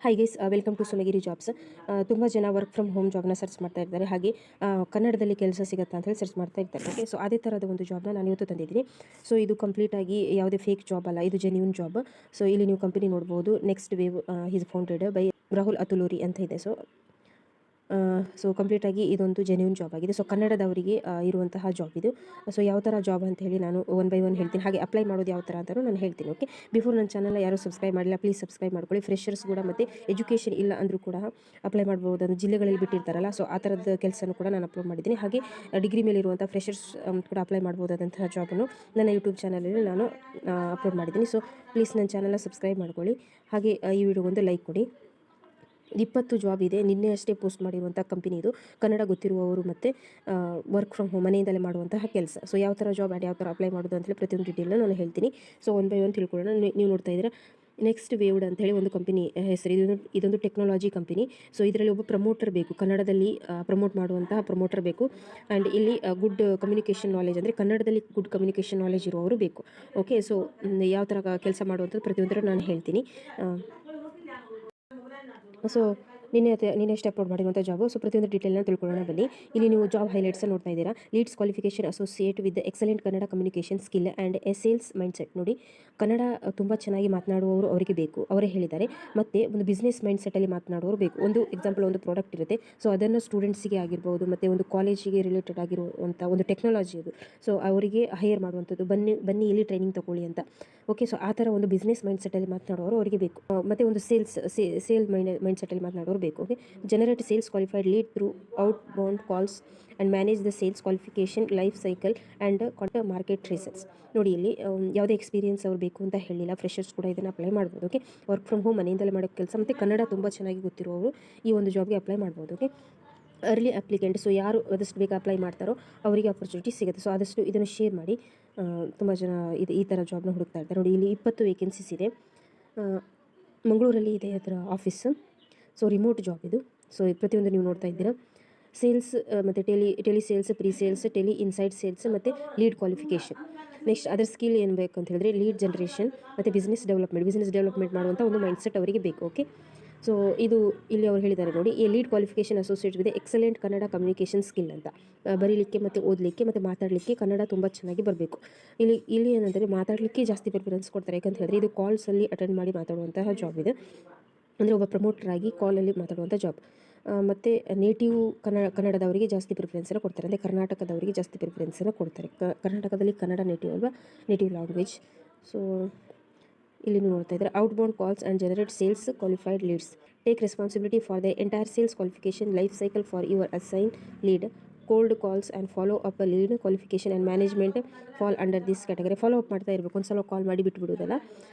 Hi guys, welcome to Sumagiri jobs. ತುಂಬ ಜನ work from home ಜಾಬ್ನ ಸರ್ಚ್ ಮಾಡ್ತಾ ಇರ್ತಾರೆ. ಹಾಗೆ ಕನ್ನಡದಲ್ಲಿ ಕೆಲಸ ಸಿಗುತ್ತಾ ಅಂತ ಹೇಳಿ ಸರ್ಚ್ ಮಾಡ್ತಾ ಇರ್ತಾರೆ. ಓಕೆ, ಸೊ ಅದೇ ಥರದ ಒಂದು ಜಾಬ್ನ ನಾನು ಇವತ್ತು ತಂದಿದ್ದೀನಿ. ಸೊ ಇದು ಕಂಪ್ಲೀಟಾಗಿ ಯಾವುದೇ ಫೇಕ್ ಜಾಬ್ ಅಲ್ಲ, ಇದು ಜೆನ್ಯೂನ್ ಜಾಬ್. ಸೊ ಇಲ್ಲಿ ನೀವು ಕಂಪನಿ ನೋಡ್ಬೋದು. Next wave is founded by Rahul Atluri ಅಂತ ಇದೆ. ಸೊ ಕಂಪ್ಲೀಟಾಗಿ ಇದೊಂದು ಜೆನ್ಯೂನ್ ಜಾಬ್ ಆಗಿದೆ. ಸೊ ಕನ್ನಡದವರಿಗೆ ಇರುವಂತಹ ಜಾಬ್ ಇದು. ಸೊ ಯಾವ ಥರ ಜಾಬ್ ಅಂತ ಹೇಳಿ ನಾನು ಒನ್ ಬೈ ಒನ್ ಹೇಳ್ತೀನಿ. ಹಾಗೆ ಅಪ್ಲೈ ಮಾಡೋದು ಯಾವ ಥರ ಅಂತಲೂ ನಾನು ಹೇಳ್ತೀನಿ. ಓಕೆ, ಬಿಫೋರ್ ನನ್ನ ಚಾನಲ್ ಯಾರು ಸಬ್ಸ್ಕ್ರೈಬ್ ಮಾಡಿಲ್ಲ, ಪ್ಲೀಸ್ ಸಬ್ಸ್ಕ್ರೈಬ್ ಮಾಡ್ಕೊಳ್ಳಿ. ಫ್ರೆಷರ್ಸ್ ಕೂಡ ಮತ್ತು ಎಜುಕೇಷನ್ ಇಲ್ಲ ಅಂದರೂ ಕೂಡ ಅಪ್ಲೈ ಮಾಡ್ಬೋದು. ಅದು ಜಿಲ್ಲೆಗಳಲ್ಲಿ ಬಿಟ್ಟಿರ್ತಾರಲ್ಲ, ಸೊ ಆ ಥರದ ಕೆಲಸನೂ ಕೂಡ ನಾನು ಅಪ್ಲೋಡ್ ಮಾಡಿದ್ದೀನಿ. ಹಾಗೆ ಡಿಗ್ರಿ ಮೇಲೆ ಇರುವಂಥ ಫ್ರೆಷರ್ಸ್ ಕೂಡ ಅಪ್ಲೈ ಮಾಡ್ಬೋದಾದಂತಹ ಜಾಬನ್ನು ನನ್ನ ಯೂಟ್ಯೂಬ್ ಚಾನಲಲ್ಲಿ ನಾನು ಅಪ್ಲೋಡ್ ಮಾಡಿದ್ದೀನಿ. ಸೊ ಪ್ಲೀಸ್ ನನ್ನ ಚಾನಲ್ನ ಸಬ್ಸ್ಕ್ರೈಬ್ ಮಾಡ್ಕೊಳ್ಳಿ. ಹಾಗೆ ಈ ವಿಡಿಯೋಗೊಂದು ಲೈಕ್ ಕೊಡಿ. 20 ಜಾಬ್ ಇದೆ. ನಿನ್ನೆ ಅಷ್ಟೇ ಪೋಸ್ಟ್ ಮಾಡಿರುವಂಥ ಕಂಪನಿ ಇದು. ಕನ್ನಡ ಗೊತ್ತಿರುವವರು ಮತ್ತು ವರ್ಕ್ ಫ್ರಮ್ ಹೋಮ್ ಮನೆಯಿಂದಲೇ ಮಾಡುವಂತಹ ಕೆಲಸ. ಸೊ ಯಾವ ಥರ ಜಾಬ್ ಆ್ಯಂಡ್ ಯಾವ ಥರ ಅಪ್ಲೈ ಮಾಡೋದು ಅಂತೇಳಿ ಪ್ರತಿಯೊಂದು ಡೀಟೇಲ್ನ ನಾನು ಹೇಳ್ತೀನಿ. ಸೊ ಒನ್ ಬೈ ಒನ್ ತಿಳ್ಕೊಳ್ಳೋಣ. ನೀವು ನೋಡ್ತಾ ಇದ್ದೀರಾ ನೆಕ್ಸ್ಟ್ ವೇವ್ಡ್ ಅಂತ ಹೇಳಿ ಒಂದು ಕಂಪನಿ ಹೆಸರು. ಇದೊಂದು ಟೆಕ್ನಾಲಜಿ ಕಂಪನಿ. ಸೊ ಇದರಲ್ಲಿ ಒಬ್ಬ ಪ್ರಮೋಟರ್ ಬೇಕು, ಕನ್ನಡದಲ್ಲಿ ಪ್ರಮೋಟ್ ಮಾಡುವಂತಹ ಪ್ರಮೋಟರ್ ಬೇಕು. ಆ್ಯಂಡ್ ಇಲ್ಲಿ ಗುಡ್ ಕಮ್ಯುನಿಕೇಷನ್ ನಾಲೆಜ್, ಅಂದರೆ ಕನ್ನಡದಲ್ಲಿ ಗುಡ್ ಕಮ್ಯುನಿಕೇಷನ್ ನಾಲೆಜ್ ಇರುವವರು ಬೇಕು. ಓಕೆ, ಸೊ ಯಾವ ಥರ ಕೆಲಸ ಮಾಡುವಂಥದ್ದು ಪ್ರತಿಯೊಂದರ ನಾನು ಹೇಳ್ತೀನಿ. ಸೊ ನಿನ್ನೆ ಅಷ್ಟೇ ಅಪ್ಲೋಡ್ ಮಾಡಿರುವಂಥ ಜಾಬು. ಸೊ ಪ್ರತಿಯೊಂದು ಡೀಟೇಲ್ನ ತಿಳ್ಕೊಳ್ಳೋಣ ಬನ್ನಿ. ಇಲ್ಲಿ ನೀವು ಜಾಬ್ ಹೈಲೈಟ್ಸ್ ನೋಡ್ತಾ ಇದ್ದೀರಾ. Leads qualification associate with excellent Kannada communication skill and A sales mindset. ನೋಡಿ, ಕನ್ನಡ ತುಂಬ ಚೆನ್ನಾಗಿ ಮಾತನಾಡುವವರು ಅವರಿಗೆ ಬೇಕು, ಅವರೇ ಹೇಳಿದ್ದಾರೆ. ಮತ್ತು ಒಂದು ಬಿಸ್ನೆಸ್ ಮೈಂಡ್ಸೆಟ್ಟಲ್ಲಿ ಮಾತನಾಡುವವರು ಬೇಕು. ಒಂದು ಎಕ್ಸಾಂಪಲ್, ಒಂದು ಪ್ರಾಡಕ್ಟ್ ಇರುತ್ತೆ. ಸೊ ಅದನ್ನು ಸ್ಟೂಡೆಂಟ್ಸಿಗೆ ಆಗಿರ್ಬೋದು, ಮತ್ತು ಒಂದು ಕಾಲೇಜಿಗೆ ರಿಲೇಟೆಡ್ ಆಗಿರುವಂಥ ಒಂದು ಟೆಕ್ನಾಲಜಿ ಅದು. ಸೊ ಅವರಿಗೆ ಹೈಯರ್ ಮಾಡುವಂಥದ್ದು, ಬನ್ನಿ ಇಲ್ಲಿ ಟ್ರೈನಿಂಗ್ ತಗೊಳ್ಳಿ ಅಂತ. ಓಕೆ, ಸೊ ಆ ಥರ ಒಂದು ಬಿಸ್ನೆಸ್ ಮೈಂಡ್ಸೆಟ್ಟಲ್ಲಿ ಮಾತನಾಡುವವರು ಅವರಿಗೆ ಬೇಕು. ಮತ್ತು ಒಂದು ಸೇಲ್ ಮೈಂಡ್ಸೆಟ್ಟಲ್ಲಿ ಮಾತನಾಡೋರು ಬೇಕು. Okay, generate sales qualified lead through out bound calls and manage the sales qualification life cycle and market research. ನೋಡಿ, ಇಲ್ಲಿ ಯಾವುದೇ ಎಕ್ಸ್ಪೀರಿಯನ್ಸ್ ಅವ್ರು ಬೇಕು ಅಂತ ಹೇಳಿಲ್ಲ. ಫ್ರೆಷರ್ಸ್ ಕೂಡ ಇದನ್ನು ಅಪ್ಲೈ ಮಾಡ್ಬೋದು. ಓಕೆ, ವರ್ಕ್ ಫ್ರಮ್ ಹೋಮ್ ಮನೆಯಿಂದಲೇ ಮಾಡೋ ಕೆಲಸ, ಮತ್ತು ಕನ್ನಡ ತುಂಬ ಚೆನ್ನಾಗಿ ಗೊತ್ತಿರುವವರು ಈ ಒಂದು ಜಾಬ್ಗೆ ಅಪ್ಲೈ ಮಾಡ್ಬೋದು. Okay, early applicant. ಸೊ ಯಾರು ಆದಷ್ಟು ಬೇಗ ಅಪ್ಲೈ ಮಾಡ್ತಾರೋ ಅವರಿಗೆ ಆಪರ್ಚುನಿಟಿ ಸಿಗುತ್ತೆ. ಸೊ ಆದಷ್ಟು ಇದನ್ನು ಶೇರ್ ಮಾಡಿ. ತುಂಬ ಜನ ಈ ಥರ ಜಾಬ್ನ ಹುಡುಕ್ತಾ ಇರ್ತಾರೆ. ನೋಡಿ, ಇಲ್ಲಿ 20 ವೇಕೆನ್ಸೀಸ್ ಇದೆ. ಮಂಗಳೂರಲ್ಲಿ ಇದೆ ಅದರ ಆಫೀಸು. ಸೊ ರಿಮೋಟ್ ಜಾಬ್ ಇದು. ಸೊ ಪ್ರತಿಯೊಂದು ನೀವು ನೋಡ್ತಾ ಇದ್ದೀರಾ. ಸೇಲ್ಸ್ ಮತ್ತು tele sales, pre sales, tele inside sales ಮತ್ತು ಲೀಡ್ ಕ್ವಾಲಿಫಿಕೇಷನ್. ನೆಕ್ಸ್ಟ್ ಅದರ ಸ್ಕಿಲ್ ಏನು ಬೇಕು ಅಂತ ಹೇಳಿದ್ರೆ ಲೀಡ್ ಜನರೇಷನ್ ಮತ್ತು ಬಿಸ್ನೆಸ್ ಡೆವಲಪ್ಮೆಂಟ್ ಮಾಡುವಂಥ ಒಂದು ಮೈಂಡ್ಸೆಟ್ ಅವರಿಗೆ ಬೇಕು. ಓಕೆ, ಸೊ ಇದು ಇಲ್ಲಿ ಅವ್ರು ಹೇಳಿದ್ದಾರೆ ನೋಡಿ, ಈ lead qualification associate with excellent Kannada communication skill ಅಂತ. ಬರೀಲಿಕ್ಕೆ ಮತ್ತು ಓದಲಿಕ್ಕೆ ಮತ್ತು ಮಾತಾಡಲಿಕ್ಕೆ ಕನ್ನಡ ತುಂಬ ಚೆನ್ನಾಗಿ ಬರಬೇಕು. ಇಲ್ಲಿ ಏನಂದರೆ ಮಾತಾಡಲಿಕ್ಕೆ ಜಾಸ್ತಿ ಪ್ರಿಫರೆನ್ಸ್ ಕೊಡ್ತಾರೆ. ಯಾಕಂತ ಹೇಳಿದ್ರೆ ಇದು ಕಾಲ್ಸಲ್ಲಿ ಅಟೆಂಡ್ ಮಾಡಿ ಮಾತಾಡುವಂತಹ ಜಾಬ್ ಇದೆ. ಅಂದರೆ ಒಬ್ಬ ಪ್ರಮೋಟರ್ ಆಗಿ ಕಾಲಲ್ಲಿ ಮಾತಾಡುವಂಥ ಜಾಬ್. ಮತ್ತು ನೇಟಿವ್ ಕನ್ನಡದವರಿಗೆ ಜಾಸ್ತಿ ಪ್ರಿಫರೆನ್ಸನ್ನು ಕೊಡ್ತಾರೆ. ಅಂದರೆ ಕರ್ನಾಟಕದವರಿಗೆ ಜಾಸ್ತಿ ಪ್ರಿಫರೆನ್ಸನ್ನು ಕೊಡ್ತಾರೆ. ಕರ್ನಾಟಕದಲ್ಲಿ ಕನ್ನಡ ನೇಟಿವ್ ಅಲ್ವಾ, ನೇಟಿವ್ ಲ್ಯಾಂಗ್ವೇಜ್. ಸೊ ಇಲ್ಲಿ ನೀವು ನೋಡ್ತಾ ಇದ್ದಾರೆ out bound calls and generate sales qualified leads. Take responsibility for the entire sales qualification life cycle for your assign lead. Cold calls and follow up lead qualification and management fall under this category. Follow up ಮಾಡ್ತಾ ಇರಬೇಕು. ಒಂದು ಸಲ ಕಾಲ್ ಮಾಡಿ ಬಿಟ್ಬಿಡೋದಲ್ಲ,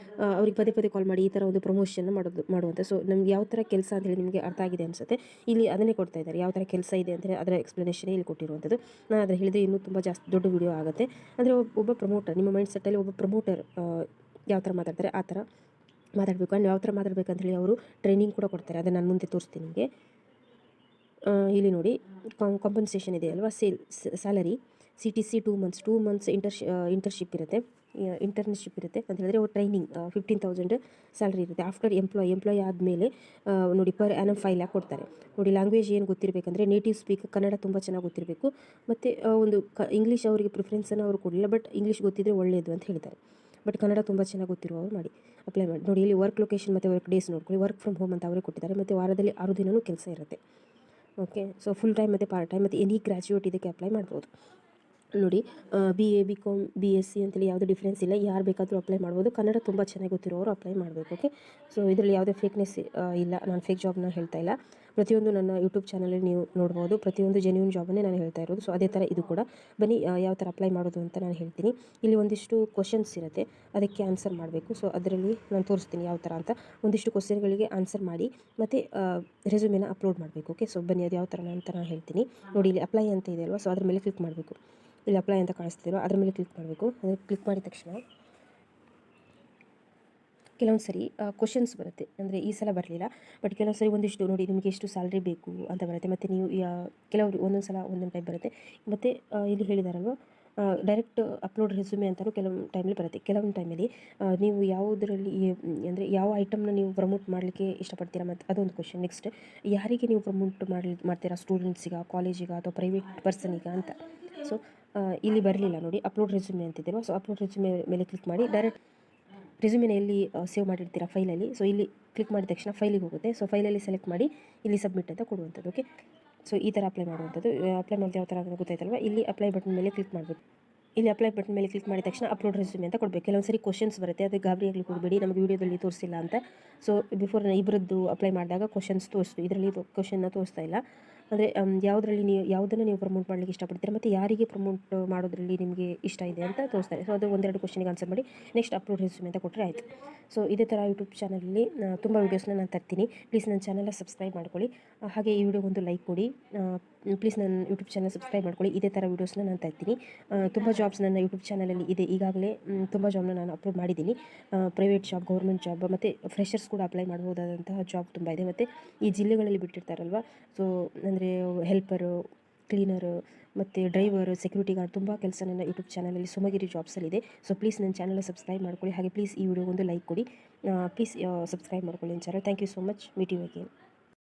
ಅವ್ರಿಗೆ ಪದೇ ಕಾಲ್ ಮಾಡಿ ಈ ಥರ ಒಂದು ಪ್ರಮೋಷನ್ ಮಾಡುವಂಥ. ಸೊ ನಮ್ಗೆ ಯಾವ ಥರ ಕೆಲಸ ಅಂತ ಹೇಳಿ ನಿಮಗೆ ಅರ್ಥ ಆಗಿದೆ ಅನಿಸುತ್ತೆ. ಇಲ್ಲಿ ಅದನ್ನೇ ಕೊಡ್ತಾ ಇದ್ದಾರೆ, ಯಾವ ಥರ ಕೆಲಸ ಇದೆ ಅಂದರೆ ಅದರ ಎಕ್ಸ್ಪ್ಲನೇಷನ್ ಇಲ್ಲಿ ಕೊಟ್ಟಿರುವಂಥದ್ದು. ನಾನು ಅದನ್ನು ಹೇಳಿದರೆ ಇನ್ನೂ ತುಂಬ ಜಾಸ್ತಿ ದೊಡ್ಡ ವಿಡಿಯೋ ಆಗುತ್ತೆ. ಅಂದರೆ ಒಬ್ಬ ಪ್ರಮೋಟರ್, ನಿಮ್ಮ ಮೈಂಡ್ ಸೆಟ್ಟಲ್ಲಿ ಒಬ್ಬ ಪ್ರಮೋಟರ್ ಯಾವ ಥರ ಮಾತಾಡ್ತಾರೆ ಆ ಥರ ಮಾತಾಡಬೇಕು. ಆ್ಯಂಡ್ ಯಾವ ಥರ ಮಾತಾಡಬೇಕಂತ ಹೇಳಿ ಅವರು ಟ್ರೈನಿಂಗ್ ಕೂಡ ಕೊಡ್ತಾರೆ. ಅದನ್ನು ನಾನು ಮುಂದೆ ತೋರಿಸ್ತೀನಿ ನಿಮಗೆ. ಇಲ್ಲಿ ನೋಡಿ, ಕಾಂಪನ್ಸೇಷನ್ ಇದೆ ಅಲ್ವಾ, ಸ್ಯಾಲರಿ CTC 2 ಮಂತ್ಸ್ ಇಂಟರ್ನ್ಶಿಪ್ ಇರುತ್ತೆ ಅಂತ ಹೇಳಿದ್ರೆ ಅವ್ರು ಟ್ರೈನಿಂಗ್ 15,000 ಸ್ಯಾಲರಿ ಇರುತ್ತೆ. ಆಫ್ಟರ್ ಎಂಪ್ಲಾಯ್ ಆದಮೇಲೆ ನೋಡಿ ಪರ್ ಆ್ಯನಮ್ 5 lakh ಕೊಡ್ತಾರೆ. ನೋಡಿ, ಲ್ಯಾಂಗ್ವೇಜ್ ಏನು ಗೊತ್ತಿರಬೇಕಂದ್ರೆ ನೇಟಿವ್ ಸ್ಪೀಕ್ ಕನ್ನಡ ತುಂಬ ಚೆನ್ನಾಗಿ ಗೊತ್ತಿರಬೇಕು. ಮತ್ತು ಒಂದು ಇಂಗ್ಲೀಷ್ ಅವರಿಗೆ ಪ್ರಿಫರೆನ್ಸನ್ನು ಅವರು ಕೊಡಲಿಲ್ಲ, ಬಟ್ ಇಂಗ್ಲೀಷ್ ಗೊತ್ತಿದ್ದರೆ ಒಳ್ಳೆಯದು ಅಂತ ಹೇಳ್ತಾರೆ. ಬಟ್ ಕನ್ನಡ ತುಂಬ ಚೆನ್ನಾಗಿ ಗೊತ್ತಿರುವವರು ಮಾಡಿ ಅಪ್ಲೈ ಮಾಡಿ. ನೋಡಿ, ಇಲ್ಲಿ ವರ್ಕ್ ಲೊಕೇಶನ್ ಮತ್ತು ವರ್ಕ್ ಡೇಸ್ ನೋಡ್ಕೊಳ್ಳಿ. ವರ್ಕ್ ಫ್ರಮ್ ಹೋಮ್ ಅಂತ ಅವರೇ ಕೊಟ್ಟಿದ್ದಾರೆ. ಮತ್ತು ವಾರದಲ್ಲಿ 6 ದಿನವೂ ಕೆಲಸ ಇರುತ್ತೆ. ಓಕೆ, ಸೊ ಫುಲ್ ಟೈಮ್ ಮತ್ತು ಪಾರ್ಟ್ ಟೈಮ್ ಮತ್ತು ಎನಿ ಗ್ರ್ಯಾಜುಯೇಟ್ ಇದಕ್ಕೆ ಅಪ್ಲೈ ಮಾಡ್ಬೋದು. ನೋಡಿ, BA BCom BSc ಅಂತೇಳಿ ಯಾವುದೇ ಡಿಫ್ರೆನ್ಸ್ ಇಲ್ಲ, ಯಾರು ಬೇಕಾದರೂ ಅಪ್ಲೈ ಮಾಡ್ಬೋದು. ಕನ್ನಡ ತುಂಬ ಚೆನ್ನಾಗಿ ಗೊತ್ತಿರೋರು ಅಪ್ಲೈ ಮಾಡಬೇಕು. ಓಕೆ, ಸೊ ಇದರಲ್ಲಿ ಯಾವುದೇ ಫೇಕ್ನೆಸ್ ಇಲ್ಲ. ನಾನು ಫೇಕ್ ಜಾಬ್ನ ಹೇಳ್ತಾ ಇಲ್ಲ. ಪ್ರತಿಯೊಂದು ನನ್ನ ಯೂಟ್ಯೂಬ್ ಚಾನಲಲ್ಲಿ ನೀವು ನೋಡ್ಬೋದು. ಪ್ರತಿಯೊಂದು ಜೆನ್ಯೂನ್ ಜಾಬನ್ನೇ ನಾನು ಹೇಳ್ತಾ ಇರೋದು. ಸೊ ಅದೇ ಥರ ಇದು ಕೂಡ. ಬನ್ನಿ ಯಾವ ಥರ ಅಪ್ಲೈ ಮಾಡೋದು ಅಂತ ನಾನು ಹೇಳ್ತೀನಿ. ಇಲ್ಲಿ ಒಂದಿಷ್ಟು ಕ್ವಶನ್ಸ್ ಇರುತ್ತೆ, ಅದಕ್ಕೆ ಆನ್ಸರ್ ಮಾಡಬೇಕು. ಸೊ ಅದರಲ್ಲಿ ನಾನು ತೋರಿಸ್ತೀನಿ ಯಾವ ಥರ ಅಂತ. ಒಂದಿಷ್ಟು ಕ್ವಶನ್ಗಳಿಗೆ ಆನ್ಸರ್ ಮಾಡಿ ಮತ್ತು ರೆಸ್ಯೂಮೆನ ಅಪ್ಲೋಡ್ ಮಾಡಬೇಕು. ಓಕೆ, ಸೊ ಬನ್ನಿ ಅದು ಯಾವ ಥರ ಅಂತ ನಾನು ಹೇಳ್ತೀನಿ. ನೋಡಿ, ಇಲ್ಲಿ ಅಪ್ಲೈ ಅಂತ ಇದೆ ಅಲ್ವಾ, ಸೊ ಅದ್ರ ಮೇಲೆ ಕ್ಲಿಕ್ ಮಾಡಬೇಕು. ಇಲ್ಲಿ ಅಪ್ಲೈ ಅಂತ ಕಾಣಿಸ್ತಿರೋ ಅದ್ರ ಮೇಲೆ ಕ್ಲಿಕ್ ಮಾಡಬೇಕು. ಅದನ್ನು ಕ್ಲಿಕ್ ಮಾಡಿದ ತಕ್ಷಣ ಕೆಲವೊಂದು ಸರಿ ಕ್ವಶನ್ಸ್ ಬರುತ್ತೆ. ಅಂದರೆ ಈ ಸಲ ಬರಲಿಲ್ಲ, ಬಟ್ ಕೆಲವೊಂದು ಸರಿ ಒಂದಿಷ್ಟು ನೋಡಿ ನಿಮಗೆ ಎಷ್ಟು ಸ್ಯಾಲ್ರಿ ಬೇಕು ಅಂತ ಬರುತ್ತೆ. ಮತ್ತು ನೀವು ಕೆಲವರು ಒಂದೊಂದು ಸಲ ಒಂದೊಂದು ಟೈಪ್ ಬರುತ್ತೆ. ಮತ್ತು ಇಲ್ಲಿ ಹೇಳಿದಾರಲ್ವ, ಡೈರೆಕ್ಟ್ ಅಪ್ಲೋಡ್ ರೆಸ್ಯೂಮೆ ಅಂತಲೂ ಕೆಲವೊಂದು ಟೈಮಲ್ಲಿ ಬರುತ್ತೆ. ಕೆಲವೊಂದು ಟೈಮಲ್ಲಿ ನೀವು ಯಾವುದರಲ್ಲಿ ಅಂದರೆ ಯಾವ ಐಟಮ್ನ ನೀವು ಪ್ರಮೋಟ್ ಮಾಡಲಿಕ್ಕೆ ಇಷ್ಟಪಡ್ತೀರಾ ಮತ್ತು ಅದೊಂದು ಕ್ವೆಶ್ಚನ್. ನೆಕ್ಸ್ಟ್ ಯಾರಿಗೆ ನೀವು ಪ್ರಮೋಟ್ ಮಾಡ್ತೀರಾ, ಸ್ಟೂಡೆಂಟ್ಸಿಗೆ, ಕಾಲೇಜಿಗೆ ಅಥವಾ ಪ್ರೈವೇಟ್ ಪರ್ಸನಿಗೆ ಅಂತ. ಸೊ ಇಲ್ಲಿ ಬರಲಿಲ್ಲ ನೋಡಿ, ಅಪ್ಲೋಡ್ ರೆಸ್ಯೂಮೆ ಅಂತಿದ್ದೀರೋ. ಸೊ ಅಪ್ಲೋಡ್ ರೆಸ್ಯೂಮೆ ಮೇಲೆ ಕ್ಲಿಕ್ ಮಾಡಿ ಡೈರೆಕ್ಟ್ ರೆಸ್ಯೂಮೆನ ಎಲ್ಲಿ ಸೇವ್ ಮಾಡಿರ್ತೀರಾ ಫೈಲಲ್ಲಿ, ಸೊ ಇಲ್ಲಿ ಕ್ಲಿಕ್ ಮಾಡಿದ ತಕ್ಷಣ ಫೈಲಿಗೆ ಹೋಗುತ್ತೆ. ಸೊ ಫೈಲಲ್ಲಿ ಸೆಲೆಕ್ಟ್ ಮಾಡಿ ಇಲ್ಲಿ ಸಬ್ಮಿಟ್ ಅಂತ ಕೊಡುವಂಥದ್ದು. ಓಕೆ, ಸೊ ಈ ಥರ ಅಪ್ಲೈ ಮಾಡುವಂಥದ್ದು. ಅಪ್ಲೈ ಮಾಡಿದ ಯಾವ ಥರ ಗೊತ್ತಾಯ್ತಲ್ವ, ಇಲ್ಲಿ ಅಪ್ಲೈ ಬಟನ್ ಮೇಲೆ ಕ್ಲಿಕ್ ಮಾಡಬೇಕು. ಇಲ್ಲಿ ಅಪ್ಲೈ ಬಟನ್ ಮೇಲೆ ಕ್ಲಿಕ್ ಮಾಡಿದ ತಕ್ಷಣ ಅಪ್ಲೋಡ್ ರೆಸ್ಯೂಮೆ ಅಂತ ಕೊಡಬೇಕು. ಕೆಲವೊಂದು ಸರಿ ಕ್ವಶನ್ಸ್ ಬರುತ್ತೆ, ಅದು ಗಾಬರಿ ಆಗ್ಲಿಕ್ಕೆ ಹೋಗಬೇಡಿ, ನಮಗೆ ವೀಡಿಯೋದಲ್ಲಿ ತೋರಿಸಿಲ್ಲ ಅಂತ. ಸೊ ಬಿಫೋರ್ ಇಬ್ಬರದ್ದು ಅಪ್ಲೈ ಮಾಡಿದಾಗ ಕ್ವಶನ್ಸ್ ತೋರಿಸ್ತು, ಇದರಲ್ಲಿ ಕ್ವಶನ್ನ ತೋರಿಸ್ತಾ ಇಲ್ಲ. ಅಂದರೆ ಯಾವುದನ್ನು ನೀವು ಪ್ರಮೋಟ್ ಮಾಡಲಿಕ್ಕೆ ಇಷ್ಟಪಡ್ತೀರಾ ಮತ್ತು ಯಾರಿಗೆ ಪ್ರಮೋಟ್ ಮಾಡೋದ್ರಲ್ಲಿ ನಿಮಗೆ ಇಷ್ಟ ಇದೆ ಅಂತ ತೋರಿಸ್ತಾರೆ. ಸೊ ಅದು ಒಂದೆರಡು ಕ್ವಶನಿಗೆ ಆನ್ಸರ್ ಮಾಡಿ ನೆಕ್ಸ್ಟ್ ಅಪ್ಲೋಡ್ ರೆಸ್ಯೂಮೆ ಅಂತ ಕೊಟ್ಟರೆ ಆಯಿತು. ಸೊ ಇದೇ ಥರ ಯೂಟ್ಯೂಬ್ ಚಾನಲಲ್ಲಿ ತುಂಬ ವೀಡಿಯೋಸ್ನ ನಾನು ತರ್ತೀನಿ. ಪ್ಲೀಸ್ ನನ್ನ ಚಾನಲ್ನ ಸಬ್ಸ್ಕ್ರೈಬ್ ಮಾಡ್ಕೊಳ್ಳಿ. ಹಾಗೆ ಈ ವಿಡಿಯೋಗೊಂದು ಲೈಕ್ ಕೊಡಿ. ಪ್ಲೀಸ್ ನನ್ನ ಯೂಟ್ಯೂಬ್ ಚಾನಲ್ ಸಬ್ಸ್ಕ್ರೈಬ್ ಮಾಡ್ಕೊಳ್ಳಿ. ಇದೇ ಥರ ವೀಡಿಯೋಸ್ನ ನಾನು ತರ್ತೀನಿ. ತುಂಬ ಜಾಬ್ಸ್ ನನ್ನ ಯೂಟ್ಯೂಬ್ ಚಾನಲಲ್ಲಿ ಇದೆ. ಈಗಾಗಲೇ ತುಂಬ ಜಾಬ್ನ ನಾನು ಅಪ್ಲೋಡ್ ಮಾಡಿದ್ದೀನಿ. ಪ್ರೈವೇಟ್ ಜಾಬ್, ಗೌರ್ಮೆಂಟ್ ಜಾಬ್ ಮತ್ತು ಫ್ರೆಷರ್ಸ್ ಕೂಡ ಅಪ್ಲೈ ಮಾಡ್ಬೋದಾದಂತಹ ಜಾಬ್ ತುಂಬ ಇದೆ. ಮತ್ತು ಈ ಜಿಲ್ಲೆಗಳಲ್ಲಿ ಬಿಟ್ಟಿರ್ತಾರಲ್ವ, ಸೊ ಅಂದರೆ ಹೆಲ್ಪರು, ಕ್ಲೀನರು ಮತ್ತು ಡ್ರೈವರು, ಸೆಕ್ಯೂರಿಟಿ ಗಾರ್ಡ್ ತುಂಬ ಕೆಲಸ ನನ್ನ ಯೂಟ್ಯೂಬ್ ಚಾನಲಲ್ಲಿ ಸುಮಗಿರಿ ಜಾಬ್ಸಲ್ಲಿದೆ. ಸೊ ಪ್ಲೀಸ್ ನನ್ನ ಚಾನಲ್ನ ಸಬ್ಸ್ಕ್ರೈಬ್ ಮಾಡ್ಕೊಳ್ಳಿ. ಹಾಗೆ ಪ್ಲೀಸ್ ಈ ವಿಡಿಯೋಗೊಂದು ಲೈಕ್ ಕೊಡಿ. ಪ್ಲೀಸ್ ಸಬ್ಸ್ಕ್ರೈಬ್ ಮಾಡ್ಕೊಳ್ಳಿ ನನ್ನ channel. Thank you so much. Meet you again.